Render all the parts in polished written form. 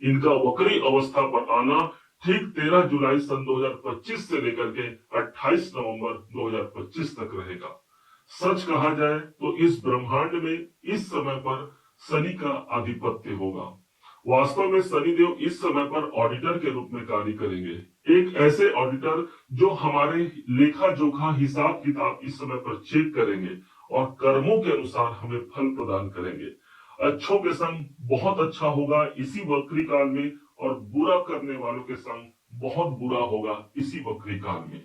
इनका वक्री अवस्था पर आना ठीक 13 जुलाई सन 2025 से लेकर के 28 नवंबर 2025 तक रहेगा। सच कहा जाए तो इस ब्रह्मांड में इस समय पर शनि का आधिपत्य होगा। वास्तव में शनिदेव इस समय पर ऑडिटर के रूप में कार्य करेंगे, एक ऐसे ऑडिटर जो हमारे लेखा जोखा हिसाब किताब इस समय पर चेक करेंगे और कर्मों के अनुसार हमें फल प्रदान करेंगे। अच्छों के संग बहुत अच्छा होगा इसी वक्री काल में, और बुरा करने वालों के संग बहुत बुरा होगा इसी वक्री काल में।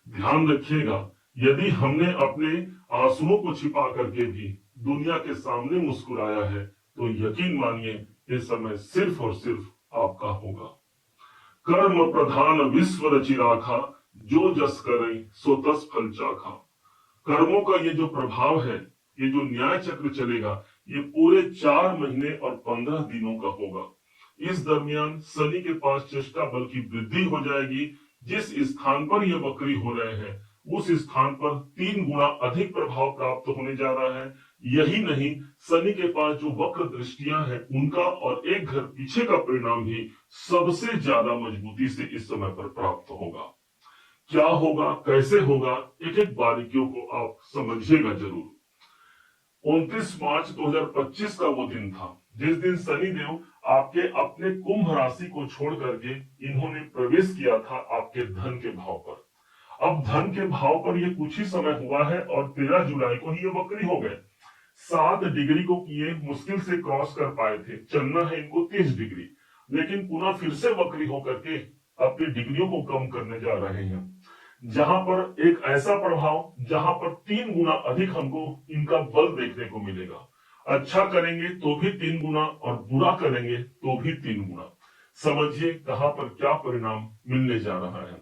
ध्यान रखिएगा, यदि हमने अपने आंसुओं को छिपा करके भी दुनिया के सामने मुस्कुराया है तो यकीन मानिए ये समय सिर्फ और सिर्फ आपका होगा। कर्म प्रधान विश्व रचि राखा, जो जस करे सो तस फल चाखा। कर्मों का ये जो प्रभाव है, ये जो न्याय चक्र चलेगा, ये पूरे 4 महीने और 15 दिनों का होगा। इस दरमियान शनि के पास चेष्टा बल की वृद्धि हो जाएगी। जिस स्थान पर ये वक्री हो रहे हैं उस स्थान पर 3 गुना अधिक प्रभाव प्राप्त होने जा रहा है। यही नहीं, शनि के पास जो वक्र दृष्टियां हैं उनका और एक घर पीछे का परिणाम भी सबसे ज्यादा मजबूती से इस समय पर प्राप्त होगा। क्या होगा, कैसे होगा, एक एक बारीकियों को आप समझिएगा जरूर। 29 मार्च 2025 का वो दिन था जिस दिन शनिदेव आपके अपने कुंभ राशि को छोड़ करके इन्होंने प्रवेश किया था आपके धन के भाव पर। अब धन के भाव पर ये कुछ ही समय हुआ है और 13 जुलाई को ही ये वक्री हो गए। 7 डिग्री को किए मुश्किल से क्रॉस कर पाए थे, चलना है इनको 30 डिग्री, लेकिन पुनः फिर से वक्री होकर के अपनी डिग्रियों को कम करने जा रहे हैं। जहां पर एक ऐसा प्रभाव जहां पर 3 गुना अधिक हमको इनका बल देखने को मिलेगा। अच्छा करेंगे तो भी 3 गुना और बुरा करेंगे तो भी 3 गुना। समझिए कहां पर क्या परिणाम मिलने जा रहा है।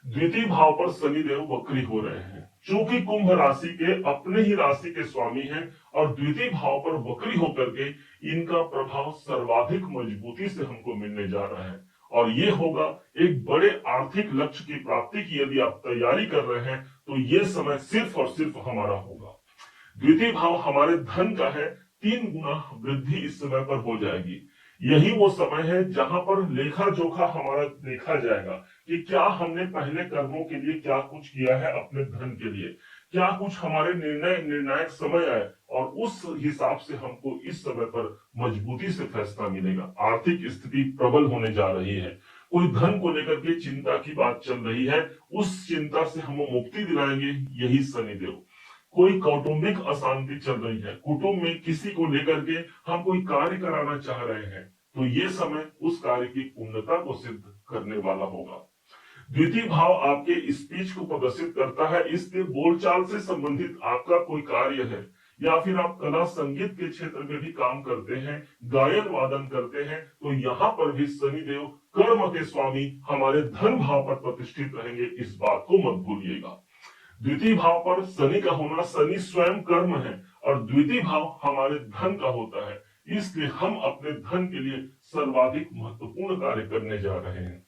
द्वितीय भाव पर शनिदेव वक्री हो रहे हैं, चूंकि कुंभ राशि के अपने ही राशि के स्वामी हैं और द्वितीय भाव पर वक्री होकर के इनका प्रभाव सर्वाधिक मजबूती से हमको मिलने जा रहा है। और ये होगा एक बड़े आर्थिक लक्ष्य की प्राप्ति की यदि आप तैयारी कर रहे हैं तो ये समय सिर्फ और सिर्फ हमारा होगा। द्वितीय भाव हमारे धन का है, 3 गुना वृद्धि इस समय पर हो जाएगी। यही वो समय है जहां पर लेखा जोखा हमारा देखा जाएगा कि क्या हमने पहले कर्मों के लिए क्या कुछ किया है अपने धन के लिए, क्या कुछ हमारे निर्णायक समय आए और उस हिसाब से हमको इस समय पर मजबूती से फैसला मिलेगा। आर्थिक स्थिति प्रबल होने जा रही है, कोई धन को लेकर के चिंता की बात चल रही है, उस चिंता से हम मुक्ति दिलाएंगे यही शनिदेव। कोई कौटुंबिक अशांति चल रही है, कुटुंब में किसी को लेकर के हम कोई कार्य कराना चाह रहे हैं तो ये समय उस कार्य की पूर्णता को सिद्ध करने वाला होगा। द्वितीय भाव आपके स्पीच को प्रदर्शित करता है, इसलिए बोलचाल से संबंधित आपका कोई कार्य है या फिर आप कला संगीत के क्षेत्र में भी काम करते हैं, गायन वादन करते हैं, तो यहाँ पर भी शनिदेव कर्म के स्वामी हमारे धन भाव पर प्रतिष्ठित रहेंगे, इस बात को मत भूलिएगा। द्वितीय भाव पर शनि का होना, शनि स्वयं कर्म है और द्वितीय भाव हमारे धन का होता है, इसलिए हम अपने धन के लिए सर्वाधिक महत्वपूर्ण कार्य करने जा रहे हैं।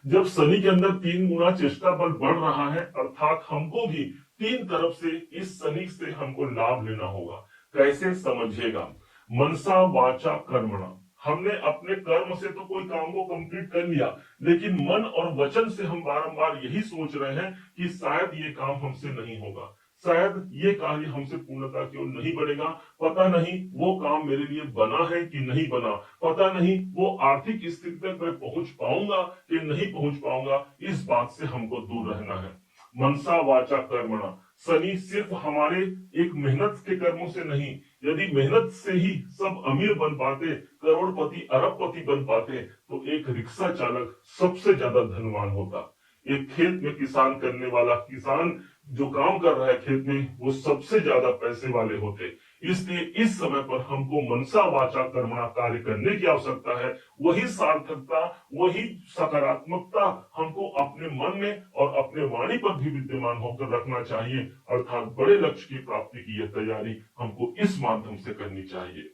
जब शनि के अंदर 3 गुना चेष्टा बल बढ़ रहा है, अर्थात हमको भी 3 तरफ से इस शनि से हमको लाभ लेना होगा। कैसे, समझिएगा। मनसा वाचा कर्मणा, हमने अपने कर्म से तो कोई काम को कंप्लीट कर लिया, लेकिन मन और वचन से हम बारंबार यही सोच रहे हैं कि शायद ये काम हमसे नहीं होगा, शायद ये कार्य हमसे पूर्णता की ओर नहीं बढ़ेगा, पता नहीं वो काम मेरे लिए बना है कि नहीं बना, पता नहीं वो आर्थिक स्थिति तक मैं पहुंच पाऊंगा कि नहीं पहुंच पाऊंगा। इस बात से हमको दूर रहना है। मनसा वाचा कर्मणा, शनि सिर्फ हमारे एक मेहनत के कर्मों से नहीं, यदि मेहनत से ही सब अमीर बन पाते, करोड़पति अरबपति बन पाते, तो एक रिक्शा चालक सबसे ज्यादा धनवान होता। एक खेत में किसान करने वाला किसान जो काम कर रहा है खेत में, वो सबसे ज्यादा पैसे वाले होते। इसलिए इस समय पर हमको मनसा वाचा कर्मणा कार्य करने की आवश्यकता है। वही सार्थकता, वही सकारात्मकता हमको अपने मन में और अपने वाणी पर भी विद्यमान होकर रखना चाहिए, अर्थात बड़े लक्ष्य की प्राप्ति की यह तैयारी हमको इस माध्यम से करनी चाहिए।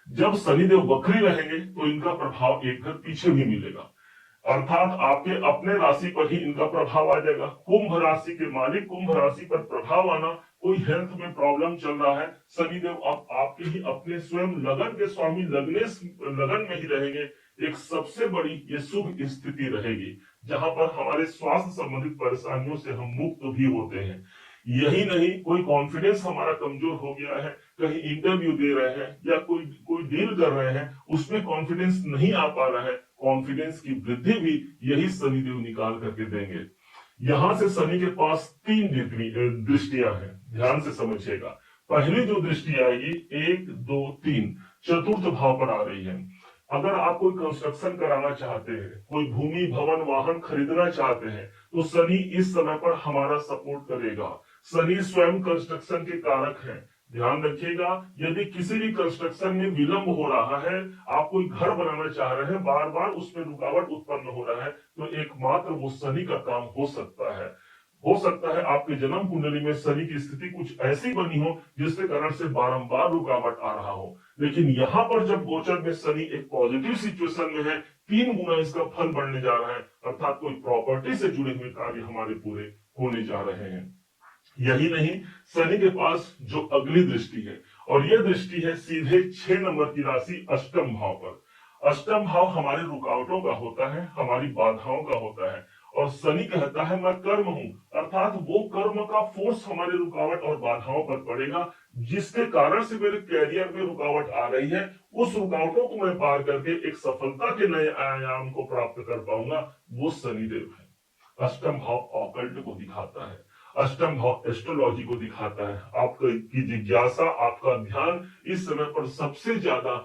जब शनिदेव वक्री रहेंगे तो इनका प्रभाव एक घर पीछे भी मिलेगा, अर्थात आपके अपने राशि पर ही इनका प्रभाव आ जाएगा। कुंभ राशि के मालिक कुंभ राशि पर प्रभाव आना कोई हेल्थ में प्रॉब्लम चल रहा है, शनिदेव अब आपके ही अपने स्वयं लगन के स्वामी लगन में ही रहेंगे। एक सबसे बड़ी ये शुभ स्थिति रहेगी जहां पर हमारे स्वास्थ्य संबंधित परेशानियों से हम मुक्त भी होते हैं। यही नहीं, कोई कॉन्फिडेंस हमारा कमजोर हो गया है, कहीं इंटरव्यू दे रहे हैं या कोई कोई डील कर रहे हैं, उसमें कॉन्फिडेंस नहीं आ पा रहा है, कॉन्फिडेंस की वृद्धि भी यही शनिदेव निकाल करके देंगे। यहां से शनि के पास तीन दृष्टियां हैं, ध्यान से समझिएगा। पहली जो दृष्टि आएगी, 1 2 3 चतुर्थ भाव पर आ रही है। अगर आप कोई कंस्ट्रक्शन कराना चाहते हैं, कोई भूमि भवन वाहन खरीदना चाहते हैं, तो शनि इस समय पर हमारा सपोर्ट करेगा। शनि स्वयं कंस्ट्रक्शन के कारक हैं। ध्यान रखिएगा, यदि किसी भी कंस्ट्रक्शन में विलंब हो रहा है, आप कोई घर बनाना चाह रहे हैं, बार बार उसमें रुकावट उत्पन्न हो रहा है, तो एकमात्र वो शनि का काम हो सकता है। हो सकता है आपके जन्म कुंडली में शनि की स्थिति कुछ ऐसी बनी हो जिसके कारण से बारंबार रुकावट आ रहा हो, लेकिन यहाँ पर जब गोचर में शनि एक पॉजिटिव सिचुएशन में है, 3 गुना इसका फल बढ़ने जा रहा है, अर्थात कोई प्रॉपर्टी से जुड़े हुए कार्य हमारे पूरे होने जा रहे हैं। यही नहीं, शनि के पास जो अगली दृष्टि है, और यह दृष्टि है सीधे 6 नंबर की राशि अष्टम भाव पर। अष्टम भाव हमारे रुकावटों का होता है, हमारी बाधाओं का होता है, और शनि कहता है मैं कर्म हूं, अर्थात वो कर्म का फोर्स हमारे रुकावट और बाधाओं पर पड़ेगा, जिसके कारण से मेरे कैरियर में रुकावट आ रही है। उस रुकावटों को मैं पार करके एक सफलता के नए आयाम को प्राप्त कर पाऊंगा, वो शनिदेव है। अष्टम भाव ऑकल्ट को दिखाता है, अष्टम भाव एस्ट्रोलॉजी को दिखाता है। आपकी जिज्ञासा, आपका ध्यान इस समय पर सबसे ज्यादा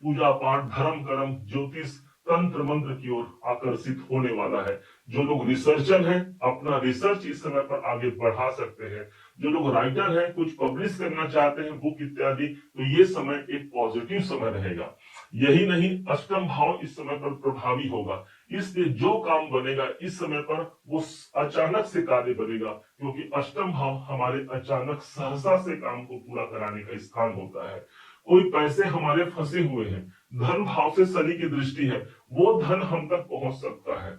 पूजा पाठ, धर्म कर्म, ज्योतिष, तंत्र मंत्र की ओर आकर्षित होने वाला है। जो लोग रिसर्चर हैं, अपना रिसर्च इस समय पर आगे बढ़ा सकते हैं। जो लोग राइटर हैं, कुछ पब्लिश करना चाहते हैं, बुक इत्यादि, तो ये समय एक पॉजिटिव समय रहेगा। यही नहीं, अष्टम भाव इस समय पर प्रभावी होगा, इसलिए जो काम बनेगा इस समय पर वो अचानक से कार्य बनेगा, क्योंकि अष्टम भाव हमारे अचानक सहसा से काम को पूरा कराने का स्थान होता है। कोई पैसे हमारे फंसे हुए हैं, धन भाव से शनि की दृष्टि है, वो धन हम तक पहुंच सकता है।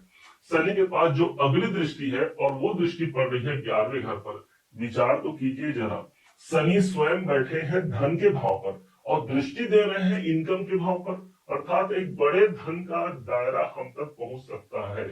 शनि के पास जो अगली दृष्टि है, और वो दृष्टि पड़ रही है 11वें घर पर। विचार तो कीजिए जरा, शनि स्वयं बैठे हैं धन के भाव पर और दृष्टि दे रहे हैं इनकम के भाव पर, अर्थात एक बड़े धन का दायरा हम तक पहुंच सकता है।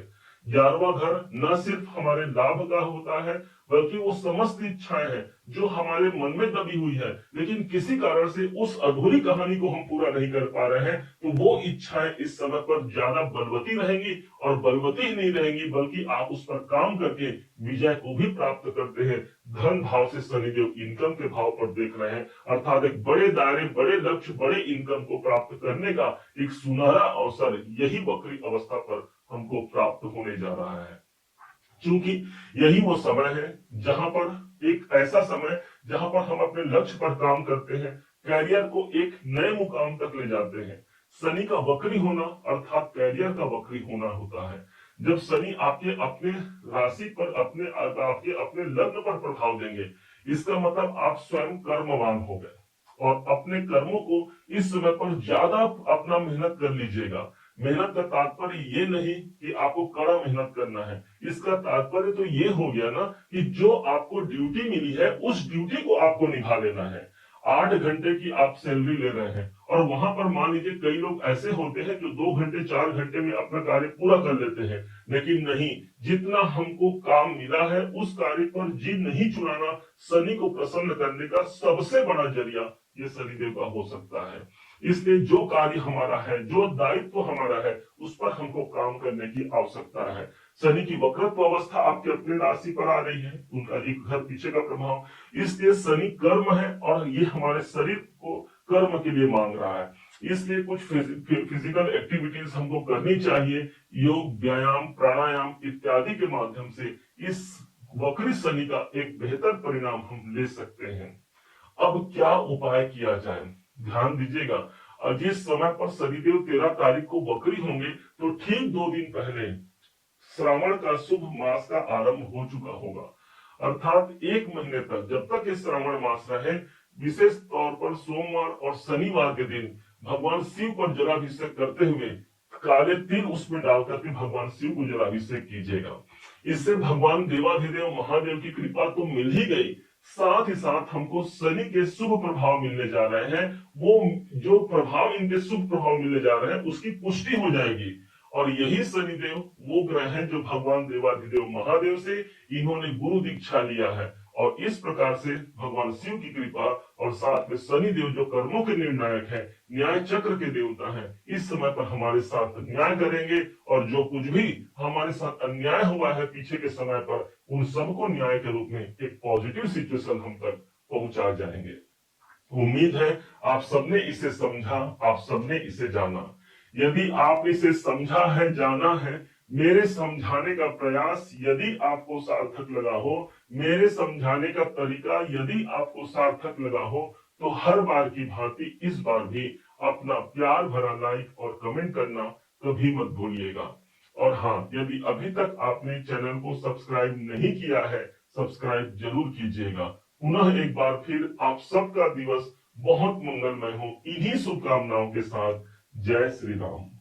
11वां घर न सिर्फ हमारे लाभ का होता है, बल्कि वो समस्त इच्छाएं हैं जो हमारे मन में दबी हुई है, लेकिन किसी कारण से उस अधूरी कहानी को हम पूरा नहीं कर पा रहे हैं, तो वो इच्छाएं इस समय पर ज्यादा बलवती रहेंगी, और बलवती ही नहीं रहेंगी बल्कि आप उस पर काम करके विजय को भी प्राप्त करते हैं। धन भाव से शनिदेव इनकम के भाव पर देख रहे हैं, अर्थात एक बड़े दायरे, बड़े लक्ष्य, बड़े इनकम को प्राप्त करने का एक सुनहरा अवसर यही वक्री अवस्था पर हमको प्राप्त होने जा रहा है। क्योंकि यही वो समय है जहां पर एक ऐसा समय जहां पर हम अपने लक्ष्य पर काम करते हैं, कैरियर को एक नए मुकाम तक ले जाते हैं। शनि का वक्री होना अर्थात कैरियर का वक्री होना होता है। जब शनि आपके अपने राशि पर, आपके अपने लग्न पर प्रभाव देंगे, इसका मतलब आप स्वयं कर्मवान हो गए, और अपने कर्मों को इस समय पर ज्यादा अपना मेहनत कर लीजिएगा। मेहनत का तात्पर्य ये नहीं कि आपको कड़ा मेहनत करना है, इसका तात्पर्य तो ये हो गया ना कि जो आपको ड्यूटी मिली है उस ड्यूटी को आपको निभा लेना है। 8 घंटे की आप सैलरी ले रहे हैं, और वहां पर मान लीजिए कई लोग ऐसे होते हैं जो 2 घंटे 4 घंटे में अपना कार्य पूरा कर लेते हैं, लेकिन नहीं, जितना हमको काम मिला है उस कार्य पर जी नहीं चुराना शनि को प्रसन्न करने का सबसे बड़ा जरिया ये शनिदेव का हो सकता है। इसलिए जो कार्य हमारा है, जो दायित्व हमारा है, उस पर हमको काम करने की आवश्यकता है। शनि की वक्रत्व अवस्था आपके अपने राशि पर आ रही है, उनका एक घर पीछे का प्रभाव, इसलिए शनि कर्म है और ये हमारे शरीर को कर्म के लिए मांग रहा है। इसलिए कुछ फिजिकल एक्टिविटीज हमको करनी चाहिए, योग, व्यायाम, प्राणायाम इत्यादि के माध्यम से इस वक्री शनि का एक बेहतर परिणाम हम ले सकते हैं। अब क्या उपाय किया जाए, ध्यान दीजिएगा। जिस समय पर शनिदेव 13 तारीख को वक्री होंगे, तो ठीक 2 दिन पहले श्रावण का शुभ मास का आरंभ हो चुका होगा, अर्थात 1 महीने तक, जब तक ये श्रावण मास रहे, विशेष तौर पर सोमवार और शनिवार के दिन भगवान शिव पर जलाभिषेक करते हुए काले तिल उसमें डालकर के भगवान शिव को जलाभिषेक कीजिएगा। इससे भगवान देवाधिदेव महादेव की कृपा तो मिल ही गई, साथ ही साथ हमको शनि के शुभ प्रभाव मिलने जा रहे हैं। वो जो प्रभाव इनके शुभ प्रभाव मिलने जा रहे हैं उसकी पुष्टि हो जाएगी। और यही शनिदेव वो ग्रह हैं जो भगवान देवाधिदेव महादेव से इन्होंने गुरु दीक्षा लिया है। और इस प्रकार से भगवान शिव की कृपा और साथ में शनिदेव जो कर्मों के निर्णायक है, न्याय चक्र के देवता हैं, इस समय पर हमारे साथ न्याय करेंगे। और जो कुछ भी हमारे साथ अन्याय हुआ है पीछे के समय पर, उन सबको न्याय के रूप में एक पॉजिटिव सिचुएशन हम तक पहुंचा जाएंगे। उम्मीद है आप सबने इसे समझा, आप सबने इसे जाना। यदि आपने इसे समझा है, जाना है, मेरे समझाने का प्रयास यदि आपको सार्थक लगा हो, मेरे समझाने का तरीका यदि आपको सार्थक लगा हो, तो हर बार की भांति इस बार भी अपना प्यार भरा लाइक और कमेंट करना कभी मत भूलिएगा। और हाँ, यदि अभी तक आपने चैनल को सब्सक्राइब नहीं किया है, सब्सक्राइब जरूर कीजिएगा। पुनः एक बार फिर आप सबका दिवस बहुत मंगलमय हो, इन्हीं शुभकामनाओं के साथ। जय श्री राम।